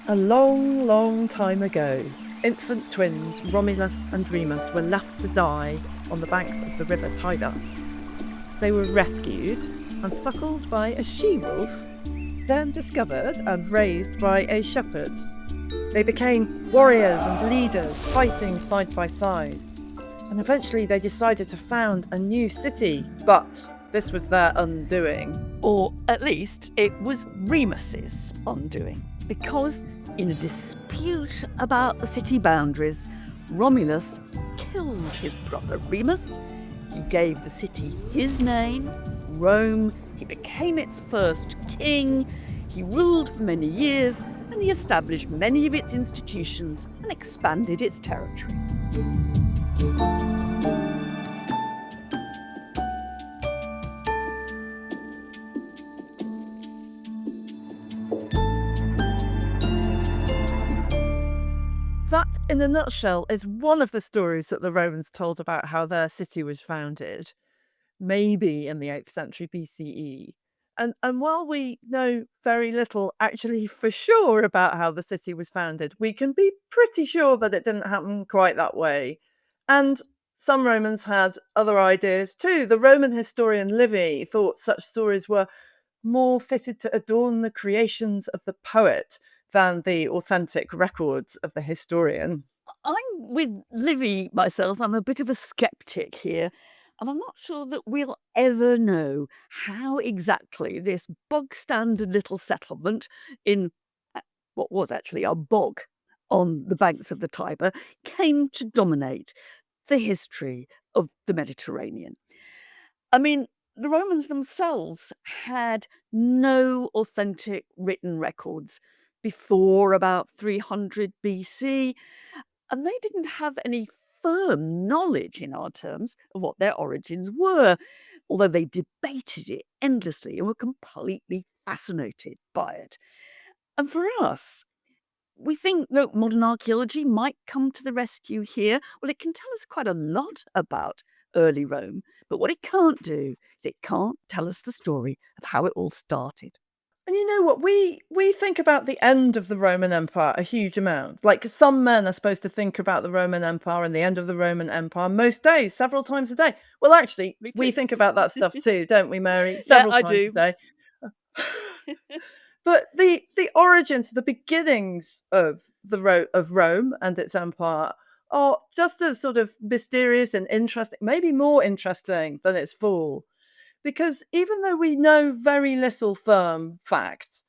A long, long time ago, infant twins Romulus and Remus were left to die on the banks of the river Tiber. They were rescued and suckled by a she-wolf, then discovered and raised by a shepherd. They became warriors and leaders, fighting side by side. And eventually they decided to found a new city, but this was their undoing. Or at least it was Remus's undoing, because in a dispute about the city boundaries, Romulus killed his brother Remus. He gave the city his name, Rome. He became its first king. He ruled for many years, and he established many of its institutions and expanded its territory. That, in a nutshell, is one of the stories that the Romans told about how their city was founded, maybe in the 8th century BCE. And while we know very little actually for sure about how the city was founded, we can be pretty sure that it didn't happen quite that way. And some Romans had other ideas too. The Roman historian Livy thought such stories were more fitted to adorn the creations of the poet than the authentic records of the historian. I'm with Livy myself. I'm a bit of a skeptic here. And I'm not sure that we'll ever know how exactly this bog standard little settlement in what was actually a bog on the banks of the Tiber came to dominate the history of the Mediterranean. I mean, the Romans themselves had no authentic written records before about 300 BC, and they didn't have any firm knowledge in our terms of what their origins were, although they debated it endlessly and were completely fascinated by it. And for us, we think that modern archaeology might come to the rescue here. Well, it can tell us quite a lot about early Rome, but what it can't do is it can't tell us the story of how it all started. And you know what? We think about the end of the Roman Empire a huge amount. Like some men are supposed to think about the Roman Empire and the end of the Roman Empire most days, several times a day. Well, actually, Me we too. think about that stuff too, don't we, Mary? Yeah, Several I times a do. day. But the origins, the beginnings of of Rome and its empire are just as sort of mysterious and interesting, maybe more interesting than its fall. Because even though we know very little firm fact,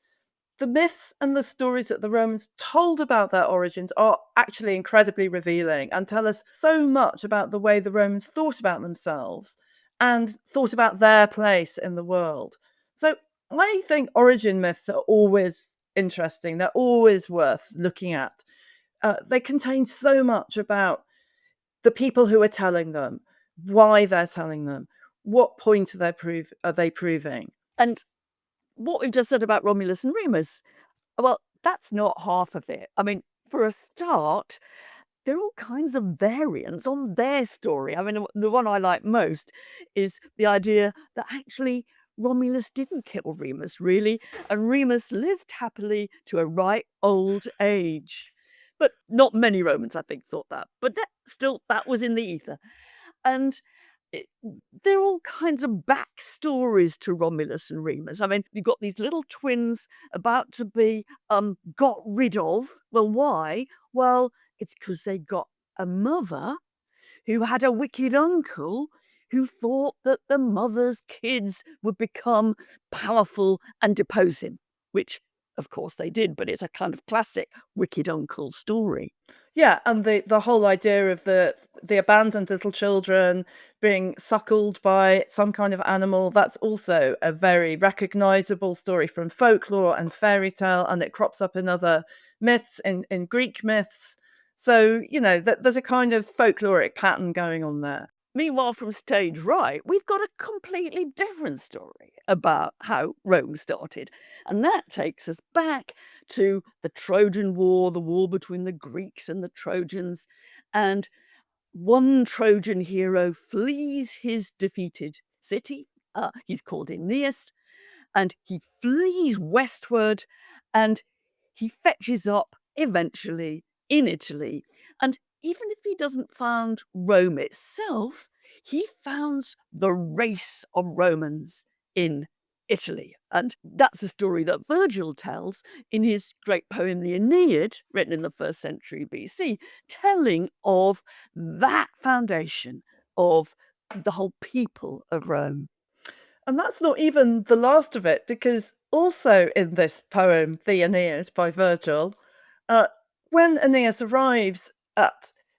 the myths and the stories that the Romans told about their origins are actually incredibly revealing and tell us so much about the way the Romans thought about themselves and thought about their place in the world. So I think origin myths are always interesting. They're always worth looking at. They contain so much about the people who are telling them, why they're telling them, what point are they proving? And what we've just said about Romulus and Remus, well, that's not half of it. I mean, for a start, there are all kinds of variants on their story. I mean, the one I like most is the idea that actually Romulus didn't kill Remus, really, and Remus lived happily to a right old age. But not many Romans, I think, thought that. But that was in the ether. And it, there are all kinds of backstories to Romulus and Remus. I mean, you've got these little twins about to be got rid of. Well, why? Well, it's because they got a mother who had a wicked uncle who thought that the mother's kids would become powerful and depose him, which of course they did, but it's a kind of classic wicked uncle story. Yeah, and the whole idea of the abandoned little children being suckled by some kind of animal, that's also a very recognizable story from folklore and fairy tale, and it crops up in other myths, in Greek myths. So, you know, there's a kind of folkloric pattern going on there. Meanwhile, from stage right, we've got a completely different story about how Rome started. And that takes us back to the Trojan War, the war between the Greeks and the Trojans. And one Trojan hero flees his defeated city. He's called Aeneas, and he flees westward and he fetches up eventually in Italy. And even if he doesn't found Rome itself, he founds the race of Romans in Italy. And that's a story that Virgil tells in his great poem, the Aeneid, written in the first century BC, telling of that foundation of the whole people of Rome. And that's not even the last of it, because also in this poem, The Aeneid by Virgil, uh, when Aeneas arrives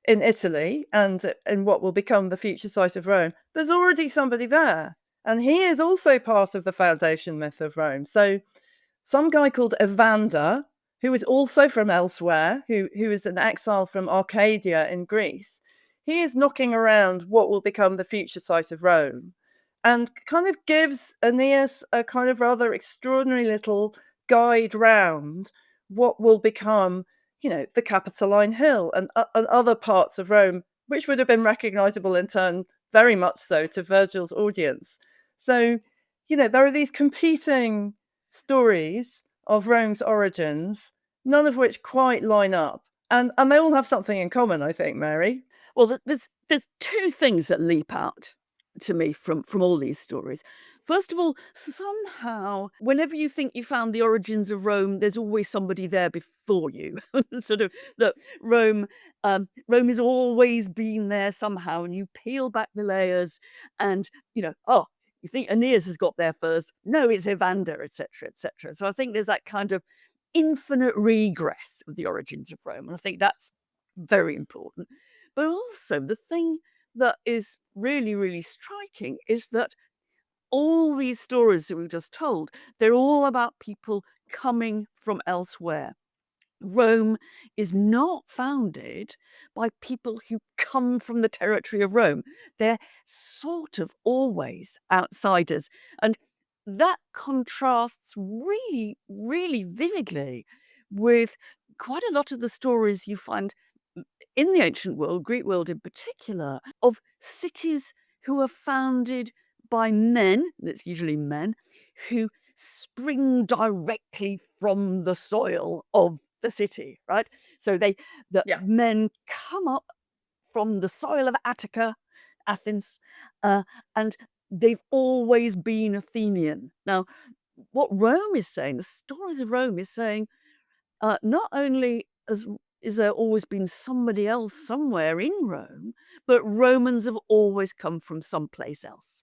in Italy and in what will become the future site of Rome, there's already somebody there. And he is also part of the foundation myth of Rome. So some guy called Evander, who is also from elsewhere, who is an exile from Arcadia in Greece, he is knocking around what will become the future site of Rome and kind of gives Aeneas a kind of rather extraordinary little guide round what will become, the Capitoline Hill and other parts of Rome, which would have been recognizable in turn very much so to Virgil's audience. So, there are these competing stories of Rome's origins, none of which quite line up. And they all have something in common, I think, Mary. Well, there's two things that leap out to me from all these stories. First of all, somehow, whenever you think you found the origins of Rome, there's always somebody there before you. Sort of that Rome has always been there somehow, and you peel back the layers, and oh, you think Aeneas has got there first? No, it's Evander, etc., etc. So I think there's that kind of infinite regress of the origins of Rome, and I think that's very important. But also, the thing that is really, really striking is that all these stories that we've just told, they're all about people coming from elsewhere. Rome is not founded by people who come from the territory of Rome. They're sort of always outsiders. And that contrasts really, really vividly with quite a lot of the stories you find in the ancient world, Greek world in particular, of cities who are founded by men, that's usually men, who spring directly from the soil of the city, right? So the Yeah. men come up from the soil of Attica, Athens, and they've always been Athenian. Now, what Rome is saying, the stories of Rome is saying, not only is there always been somebody else somewhere in Rome, but Romans have always come from someplace else.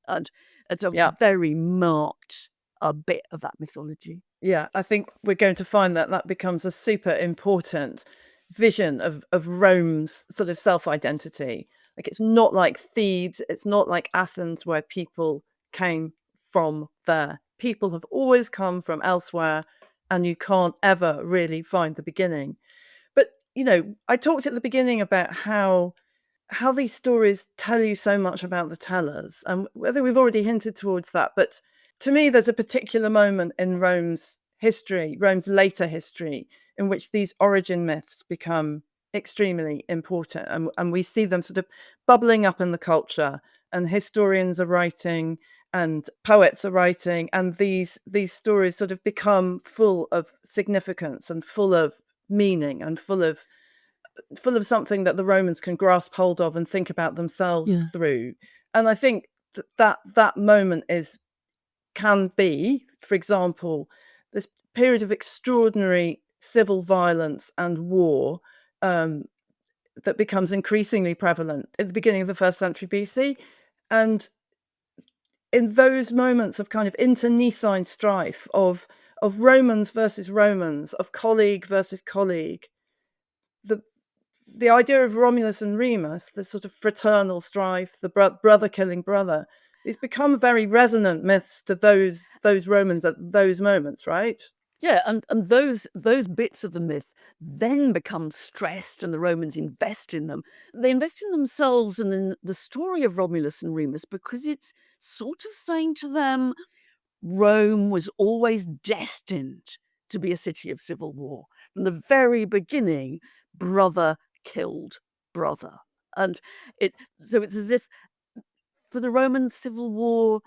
And it's a Yeah. very marked a bit of that mythology. Yeah, I think we're going to find that that becomes a super important vision of Rome's sort of self-identity. Like, it's not like Thebes, it's not like Athens, where people came from there. People have always come from elsewhere, and you can't ever really find the beginning. But, I talked at the beginning about how these stories tell you so much about the tellers, and whether we've already hinted towards that, but to me, there's a particular moment in Rome's history, Rome's later history, in which these origin myths become extremely important, and we see them sort of bubbling up in the culture, and historians are writing, and poets are writing, and these stories sort of become full of significance and full of meaning and full of something that the Romans can grasp hold of and think about themselves Yeah. through. And I think that moment can be, for example, this period of extraordinary civil violence and war, um, that becomes increasingly prevalent at the beginning of the first century BC. And in those moments of kind of internecine strife of Romans versus Romans, of colleague versus colleague, the the idea of Romulus and Remus, the sort of fraternal strife, the brother killing brother, it's become very resonant myths to those Romans at those moments, right? Yeah, and those bits of the myth then become stressed, and the Romans invest in them. They invest in themselves and in the story of Romulus and Remus because it's sort of saying to them, Rome was always destined to be a city of civil war. From the very beginning, brother killed brother. And it's as if for the Roman civil war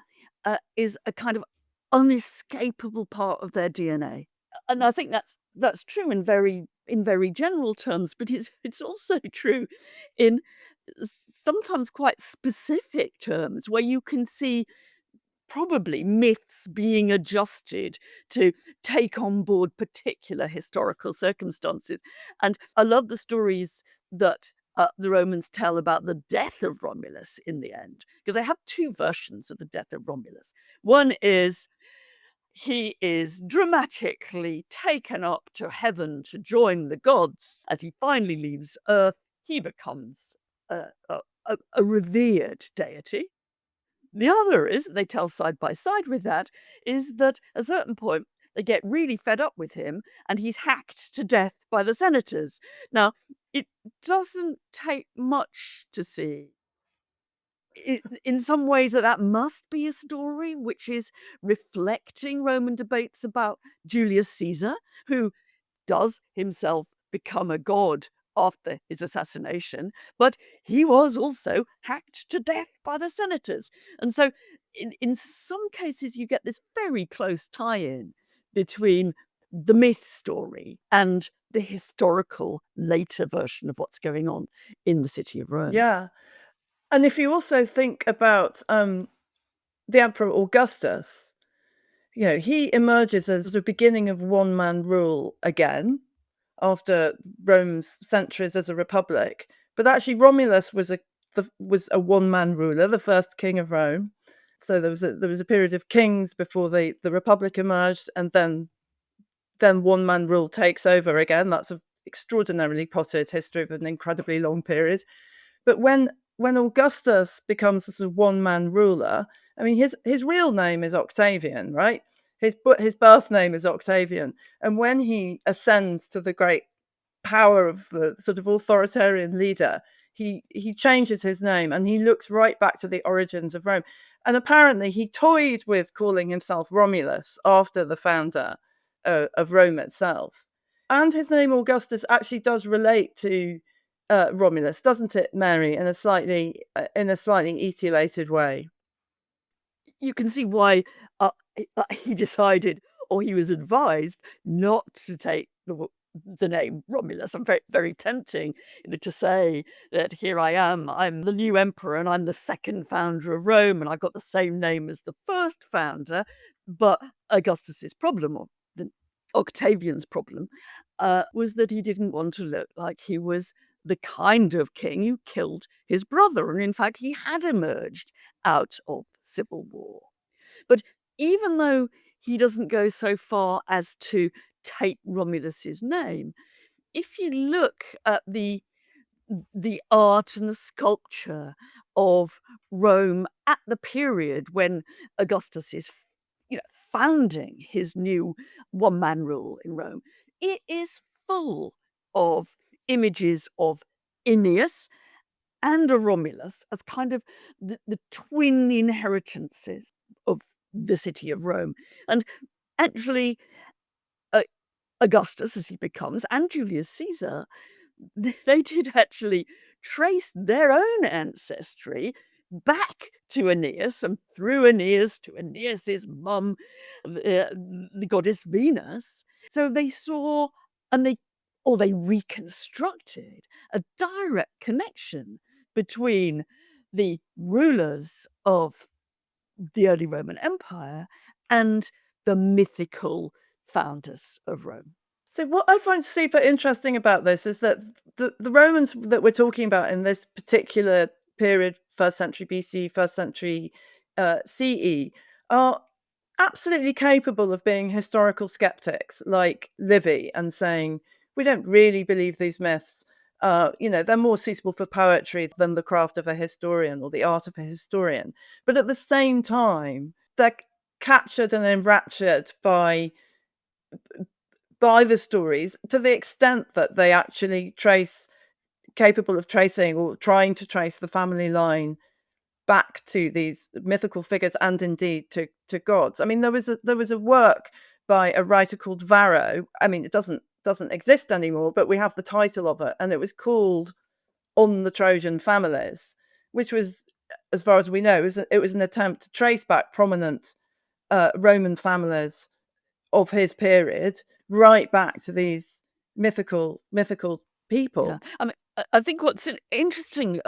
is a kind of unescapable part of their DNA. And I think that's true in very general terms, but it's also true in sometimes quite specific terms where you can see probably myths being adjusted to take on board particular historical circumstances. And I love the stories that the Romans tell about the death of Romulus in the end, because they have two versions of the death of Romulus. One is he is dramatically taken up to heaven to join the gods. As he finally leaves Earth, he becomes a revered deity. The other is, they tell side by side with that, is that at a certain point they get really fed up with him and he's hacked to death by the senators. Now, it doesn't take much to see in some ways that must be a story which is reflecting Roman debates about Julius Caesar, who does himself become a god after his assassination, but he was also hacked to death by the senators. And so, in some cases, you get this very close tie in between the myth story and the historical later version of what's going on in the city of Rome. Yeah. And if you also think about the Emperor Augustus, he emerges as the beginning of one-man rule again after Rome's centuries as a republic. But actually, Romulus was a one-man ruler, the first king of Rome. So there was a period of kings before the republic emerged, and then one-man rule takes over again. That's an extraordinarily potted history of an incredibly long period. But when Augustus becomes a sort of one-man ruler, I mean, his real name is Octavian, right? His birth name is Octavian, and when he ascends to the great power of the sort of authoritarian leader, he changes his name and he looks right back to the origins of Rome. And apparently, he toyed with calling himself Romulus after the founder of Rome itself. And his name Augustus actually does relate to Romulus, doesn't it, Mary? In a slightly etiolated way. You can see why he decided, or he was advised, not to take the name Romulus. I'm very, very tempting, to say that here I am, I'm the new emperor and I'm the second founder of Rome and I've got the same name as the first founder. But Augustus's problem, or Octavian's problem, was that he didn't want to look like he was the kind of king who killed his brother. And in fact, he had emerged out of civil war. But even though he doesn't go so far as to take Romulus's name, if you look at the art and the sculpture of Rome at the period when Augustus is, founding his new one-man rule in Rome, it is full of images of Aeneas and a Romulus as kind of the twin inheritances of the city of Rome. And actually, uh, Augustus, as he becomes, and Julius Caesar, they did actually trace their own ancestry back to Aeneas and through Aeneas to Aeneas's mum, the goddess Venus. So they saw and they reconstructed a direct connection between the rulers of the early Roman Empire and the mythical founders of Rome. So what I find super interesting about this is that the Romans that we're talking about in this particular period, first century BC, first century CE, are absolutely capable of being historical skeptics like Livy and saying, we don't really believe these myths. They're more suitable for poetry than the craft of a historian or the art of a historian. But at the same time, they're captured and enraptured by the stories to the extent that they actually capable of tracing or trying to trace the family line back to these mythical figures and indeed to gods. I mean, there was a work by a writer called Varro. I mean, it doesn't exist anymore, but we have the title of it, and it was called On the Trojan Families, which was, as far as we know, it was an attempt to trace back prominent Roman families of his period, right back to these mythical people. Yeah. I mean, I think what's interesting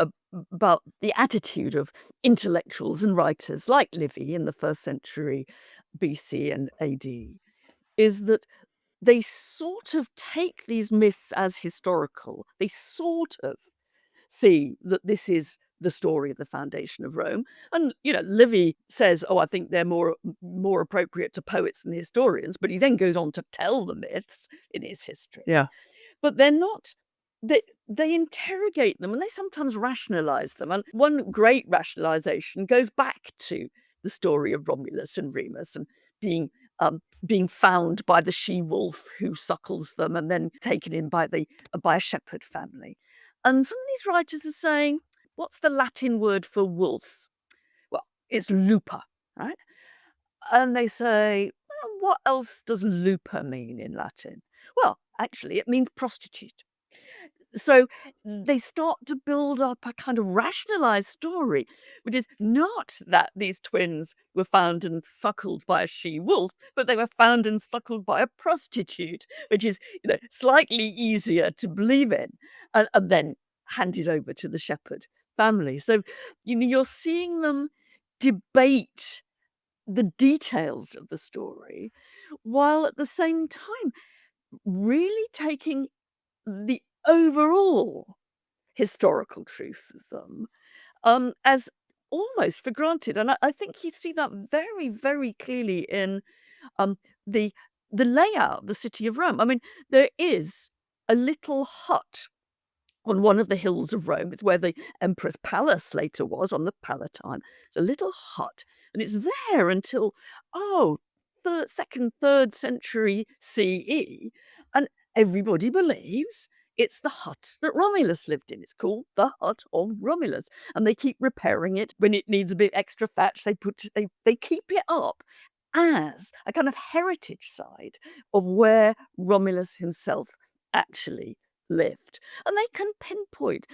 about the attitude of intellectuals and writers like Livy in the 1st century BC and AD is that they sort of take these myths as historical. They sort of see that this is the story of the foundation of Rome. And, Livy says, oh, I think they're more appropriate to poets than historians, but he then goes on to tell the myths in his history. Yeah. But they're not, they interrogate them and they sometimes rationalize them. And one great rationalization goes back to the story of Romulus and Remus and being found by the she-wolf who suckles them and then taken in by a shepherd family. And some of these writers are saying, what's the Latin word for wolf? Well, it's lupa, right? And they say, well, what else does lupa mean in Latin? Well, actually, it means prostitute. So they start to build up a kind of rationalized story, which is not that these twins were found and suckled by a she-wolf, but they were found and suckled by a prostitute, which is, slightly easier to believe in, and then handed over to the shepherd family. So, you're seeing them debate the details of the story, while at the same time really taking the overall historical truth of them as almost for granted. And I think you see that very, very clearly in um, the layout of the city of Rome. I mean, there is a little hut on one of the hills of Rome. It's where the emperor's palace later was, on the Palatine. It's a little hut, and it's there until, the 2nd, 3rd century CE, and everybody believes it's the hut that Romulus lived in. It's called the Hut of Romulus, and they keep repairing it when it needs a bit extra thatch. They keep it up as a kind of heritage site of where Romulus himself actually lived. And they can pinpoint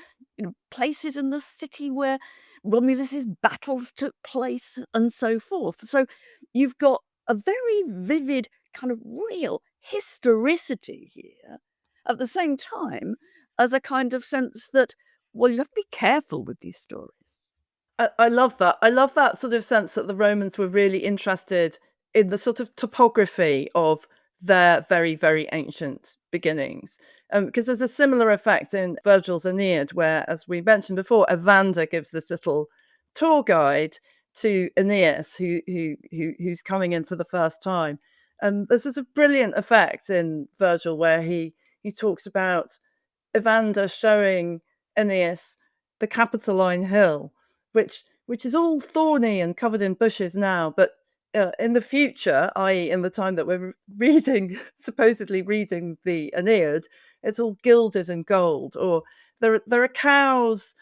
places in the city where Romulus's battles took place and so forth. So you've got a very vivid kind of real historicity here at the same time as a kind of sense that, well, you have to be careful with these stories. I love that. I love that sort of sense that the Romans were really interested in the sort of topography of their very, very ancient beginnings. Because there's a similar effect in Virgil's Aeneid, where, as we mentioned before, Evander gives this little tour guide to Aeneas, who's coming in for the first time. And there's this brilliant effect in Virgil where he talks about Evander showing Aeneas the Capitoline Hill, which is all thorny and covered in bushes now, but in the future, i.e., in the time that we're supposedly reading the Aeneid, it's all gilded and gold. Or there are cows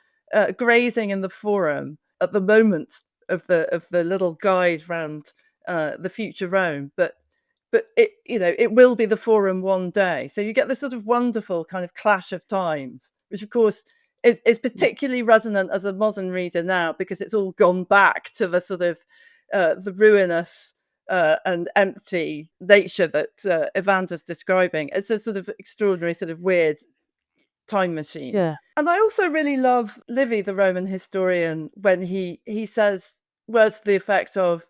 grazing in the forum at the moment of the little guide round the future Rome, but it will be the forum one day. So you get this sort of wonderful kind of clash of times, which of course is particularly resonant as a modern reader now, because it's all gone back to the sort of the ruinous and empty nature that Evander's describing. It's a sort of extraordinary, sort of weird time machine. Yeah. And I also really love Livy, the Roman historian, when he says words to the effect of,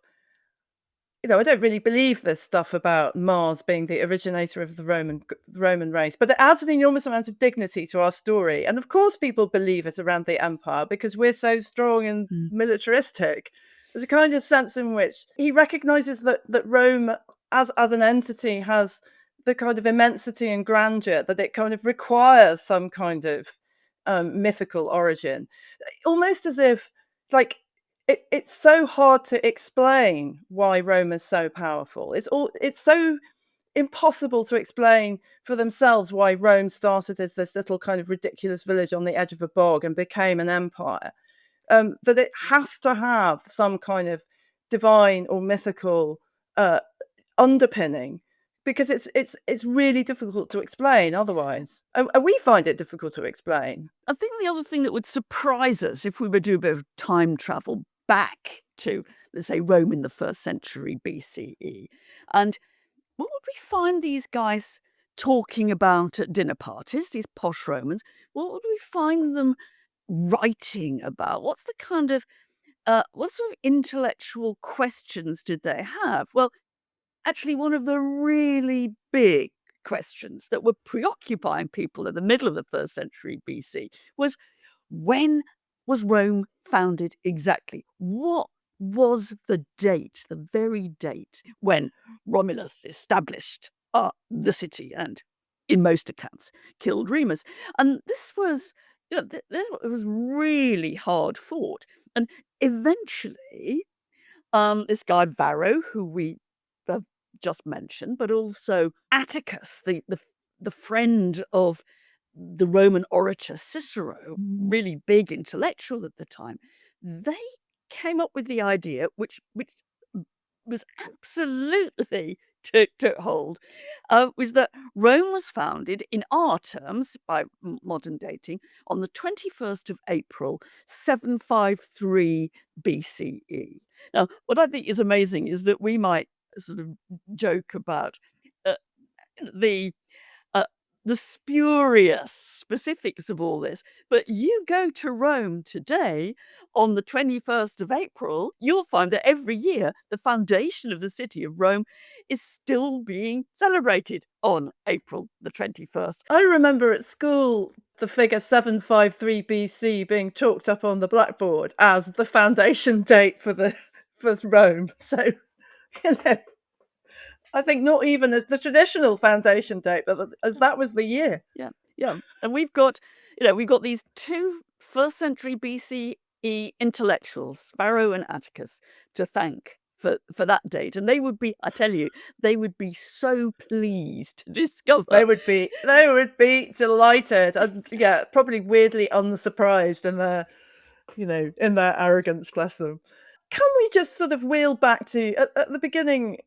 I don't really believe this stuff about Mars being the originator of the Roman race, but it adds an enormous amount of dignity to our story. And of course, people believe it around the empire because we're so strong and militaristic. There's a kind of sense in which he recognizes that Rome, as an entity, has the kind of immensity and grandeur that it kind of requires some kind of mythical origin, almost as if, like, it's so hard to explain why Rome is so powerful. It's so impossible to explain for themselves why Rome started as this little kind of ridiculous village on the edge of a bog and became an empire. That it has to have some kind of divine or mythical underpinning, because it's really difficult to explain otherwise. And we find it difficult to explain. I think the other thing that would surprise us if we were to do a bit of time travel back to, let's say, Rome in the 1st century BCE, and what would we find these guys talking about at dinner parties, these posh Romans? What would we find them writing about? What's the kind of what sort of intellectual questions did they have? Well, actually, one of the really big questions that were preoccupying people in the middle of the first century BC was, when was Rome founded exactly? What was the date, the very date when Romulus established the city and, in most accounts, killed Remus? And this was, it was really hard fought. And eventually, this guy Varro, who we have just mentioned, but also Atticus, the friend of the Roman orator Cicero, really big intellectual at the time, they came up with the idea, which was absolutely took hold, was that Rome was founded, in our terms, by modern dating, on the 21st of April, 753 BCE. Now, what I think is amazing is that we might sort of joke about uh, the uh, the spurious specifics of all this, but you go to Rome today on the 21st of April, you'll find that every year the foundation of the city of Rome is still being celebrated on April the 21st. I remember at school the figure 753 BC being chalked up on the blackboard as the foundation date for the for Rome. So, you know, I think not even as the traditional foundation date, but as that was the year. Yeah, yeah. And we've got these two first century BCE intellectuals, Varro and Atticus, to thank for that date. And they would be, I tell you, they would be so pleased to discover. They would be delighted, and yeah, probably weirdly unsurprised in their, in their arrogance, bless them. Can we just sort of wheel back to at the beginning?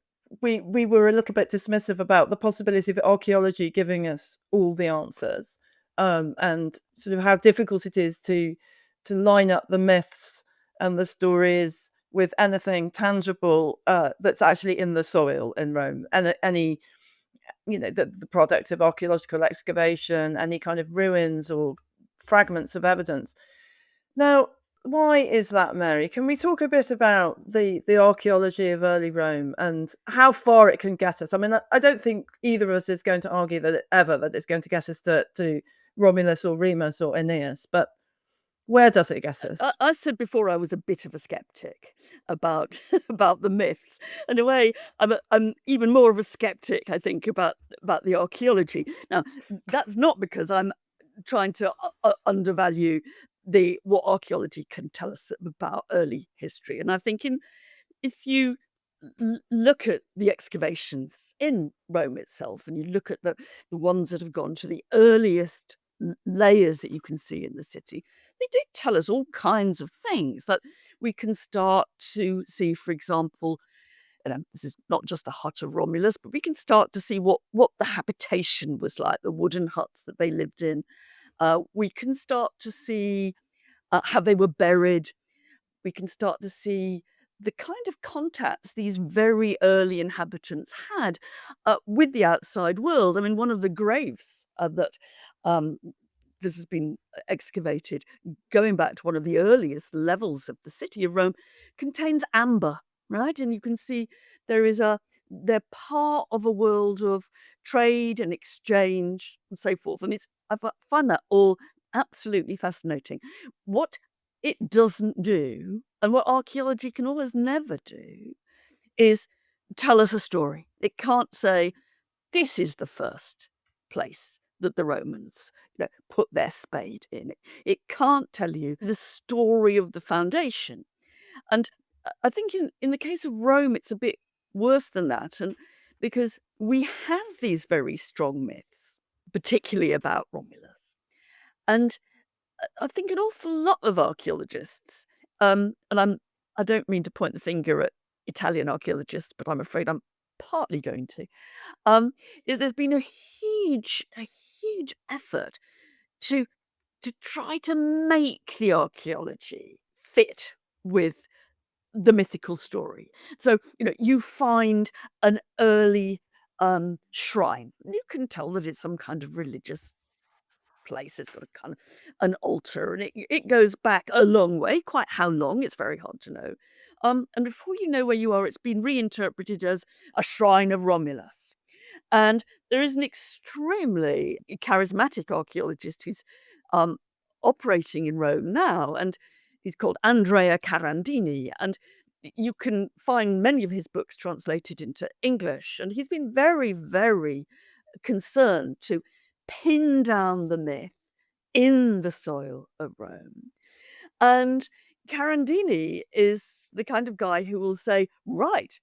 We were a little bit dismissive about the possibility of archaeology giving us all the answers, and sort of how difficult it is to line up the myths and the stories with anything tangible that's actually in the soil in Rome, and any the product of archaeological excavation, any kind of ruins or fragments of evidence. Now, why is that, Mary? Can we talk a bit about the archaeology of early Rome and how far it can get us? I mean, I don't think either of us is going to argue that it's going to get us to Romulus or Remus or Aeneas, but where does it get us? I said before I was a bit of a skeptic about about the myths. In a way, I'm even more of a skeptic, I think, about the archaeology. Now, that's not because I'm trying to undervalue the what archaeology can tell us about early history. And I think if you look at the excavations in Rome itself, and you look at the ones that have gone to the earliest layers that you can see in the city, they do tell us all kinds of things that we can start to see. For example, this is not just the hut of Romulus, but we can start to see what the habitation was like, the wooden huts that they lived in. We can start to see how they were buried. We can start to see the kind of contacts these very early inhabitants had with the outside world. I mean, one of the graves that this has been excavated, going back to one of the earliest levels of the city of Rome, contains amber, right? And you can see there is they're part of a world of trade and exchange and so forth. And find that all absolutely fascinating. What it doesn't do, and what archaeology can always never do, is tell us a story. It can't say, this is the first place that the Romans put their spade in. It can't tell you the story of the foundation. And I think in the case of Rome, it's a bit worse than that. And because we have these very strong myths, particularly about Romulus. And I think an awful lot of archaeologists, I don't mean to point the finger at Italian archaeologists, but I'm afraid I'm partly going to, is there's been a huge effort to try to make the archaeology fit with the mythical story. So, you find an early shrine. You can tell that it's some kind of religious place. It's got a kind of an altar, and it goes back a long way. Quite how long, it's very hard to know. And before you know where you are, it's been reinterpreted as a shrine of Romulus. And there is an extremely charismatic archaeologist who's um, operating in Rome now, and he's called Andrea Carandini. And you can find many of his books translated into English. And he's been very, very concerned to pin down the myth in the soil of Rome. And Carandini is the kind of guy who will say, right,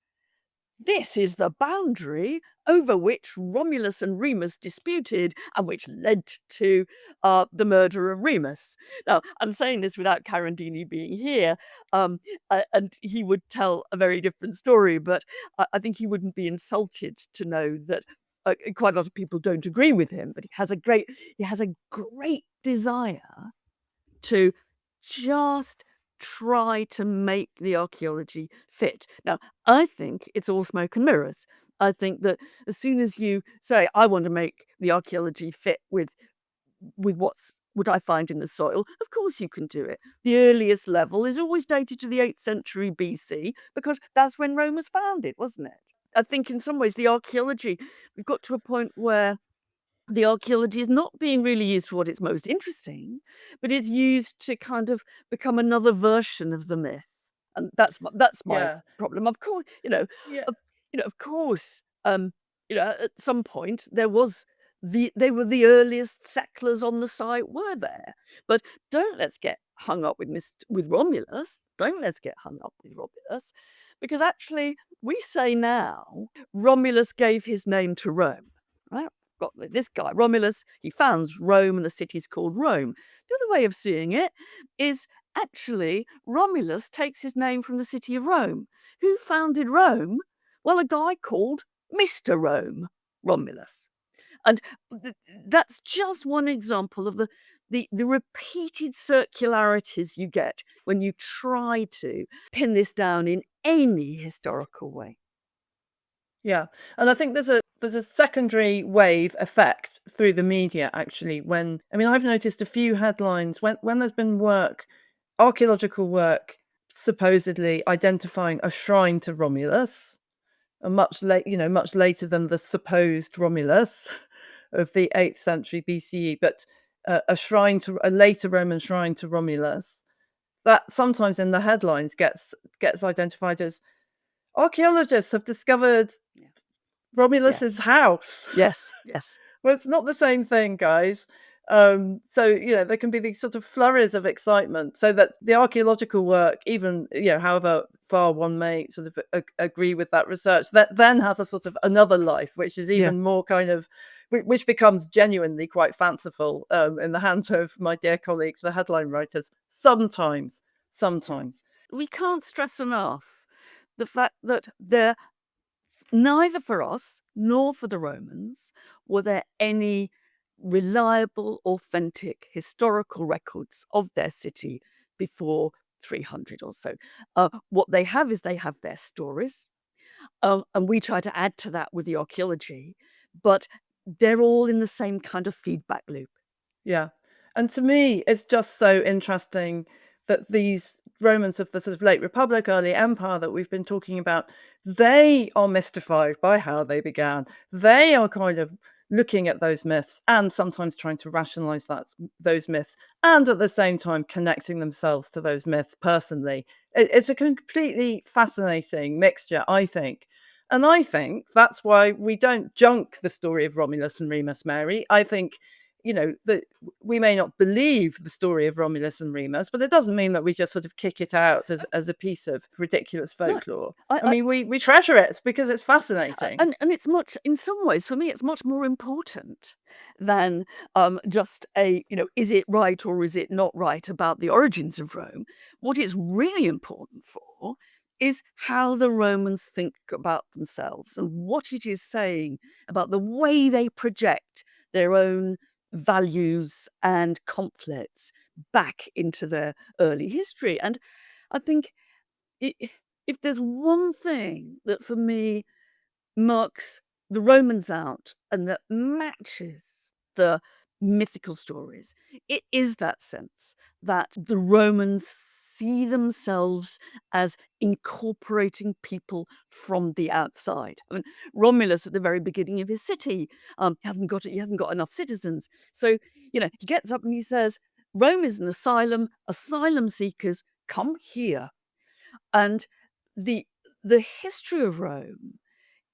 this is the boundary over which Romulus and Remus disputed and which led to the murder of Remus. Now, I'm saying this without Carandini being here, and he would tell a very different story, but I think he wouldn't be insulted to know that quite a lot of people don't agree with him, but he has a great desire to just try to make the archaeology fit. Now, I think it's all smoke and mirrors. I think that as soon as you say, I want to make the archaeology fit with what I find in the soil, of course you can do it. The earliest level is always dated to the 8th century BC because that's when Rome was founded, wasn't it? I think in some ways the archaeology, we've got to a point where the archaeology is not being really used for what it's most interesting, but it's used to kind of become another version of the myth, and that's my Yeah. problem. Of course, Yeah. of course, at some point they were the earliest settlers on the site were there, but don't let's get hung up with Romulus. Don't let's get hung up with Romulus, because actually we say now Romulus gave his name to Rome, right? Got this guy, Romulus, he founds Rome and the city's called Rome. The other way of seeing it is actually Romulus takes his name from the city of Rome. Who founded Rome? Well, a guy called Mr. Rome, Romulus. And that's just one example of the repeated circularities you get when you try to pin this down in any historical way. Yeah, and I think there's a secondary wave effect through the media actually when I mean I've noticed a few headlines when there's been archaeological work supposedly identifying a shrine to Romulus, a much later than the supposed Romulus of the 8th century BCE, but a later Roman shrine to Romulus that sometimes in the headlines gets identified as archaeologists have discovered Yeah. Romulus's house. Yes, yes. Well, it's not the same thing, guys. So there can be these sort of flurries of excitement, so that the archaeological work, even however far one may sort of agree with that research, that then has a sort of another life, which is Yeah. even more kind of, which becomes genuinely quite fanciful in the hands of my dear colleagues, the headline writers. Sometimes. We can't stress enough the fact that neither for us nor for the Romans were there any reliable, authentic historical records of their city before 300 or so. What they have is they have their stories, and we try to add to that with the archaeology, but they're all in the same kind of feedback loop. Yeah. And to me, it's just so interesting that these Romans of the sort of late Republic, early Empire that we've been talking about, they are mystified by how they began. They are kind of looking at those myths and sometimes trying to rationalize those myths, and at the same time connecting themselves to those myths personally. It's a completely fascinating mixture, I think. And I think that's why we don't junk the story of Romulus and Remus, Mary. I think that we may not believe the story of Romulus and Remus, but it doesn't mean that we just sort of kick it out as a piece of ridiculous No, folklore. I, I mean, we treasure it because it's fascinating. and it's much, in some ways, for me, it's much more important than just is it right or is it not right about the origins of Rome? What it's really important for is how the Romans think about themselves and what it is saying about the way they project their own values and conflicts back into their early history. And I think if there's one thing that for me marks the Romans out and that matches the mythical stories. It is that sense that the Romans see themselves as incorporating people from the outside. I mean, Romulus at the very beginning of his city he hasn't got enough citizens. So, he gets up and he says, Rome is an asylum seekers come here. And the the history of Rome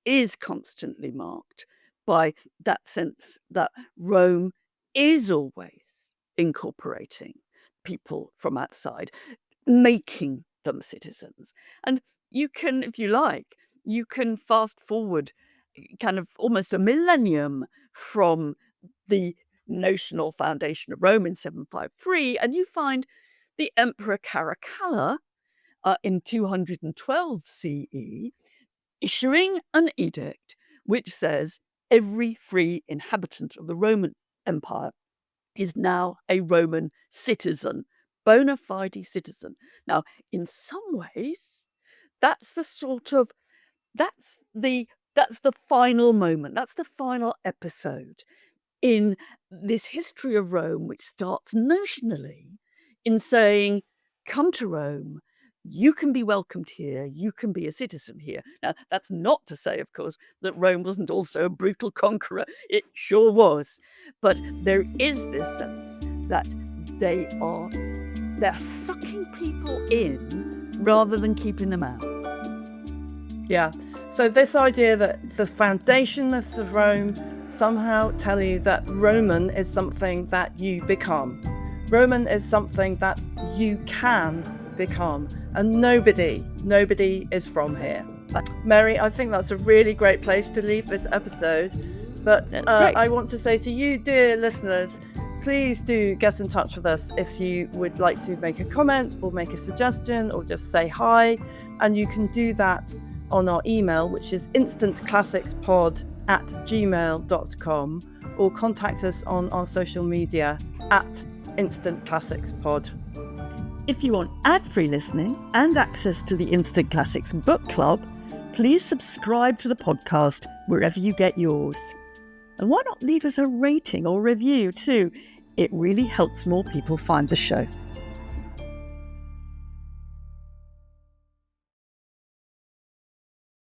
is constantly marked by that sense that Rome is always incorporating people from outside, making them citizens. And you can, if you like, you can fast forward kind of almost a millennium from the notional foundation of Rome in 753, and you find the Emperor Caracalla in 212 CE issuing an edict which says every free inhabitant of the Roman Empire is now a Roman citizen, bona fide citizen. Now, in some ways, that's the sort of that's the final moment. That's the final episode in this history of Rome, which starts notionally in saying, come to Rome, you can be welcomed here, you can be a citizen here. Now, that's not to say, of course, that Rome wasn't also a brutal conqueror. It sure was. But there is this sense that they're sucking people in rather than keeping them out. Yeah. So this idea that the foundation myths of Rome somehow tell you that Roman is something that you become. Roman is something that you can become. And nobody is from here. Mary, I think that's a really great place to leave this episode. But I want to say to you, dear listeners, please do get in touch with us if you would like to make a comment or make a suggestion or just say hi. And you can do that on our email, which is instantclassicspod@gmail.com, or contact us on our social media @instantclassicspod. If you want ad-free listening and access to the Instant Classics Book Club, please subscribe to the podcast wherever you get yours. And why not leave us a rating or review too? It really helps more people find the show.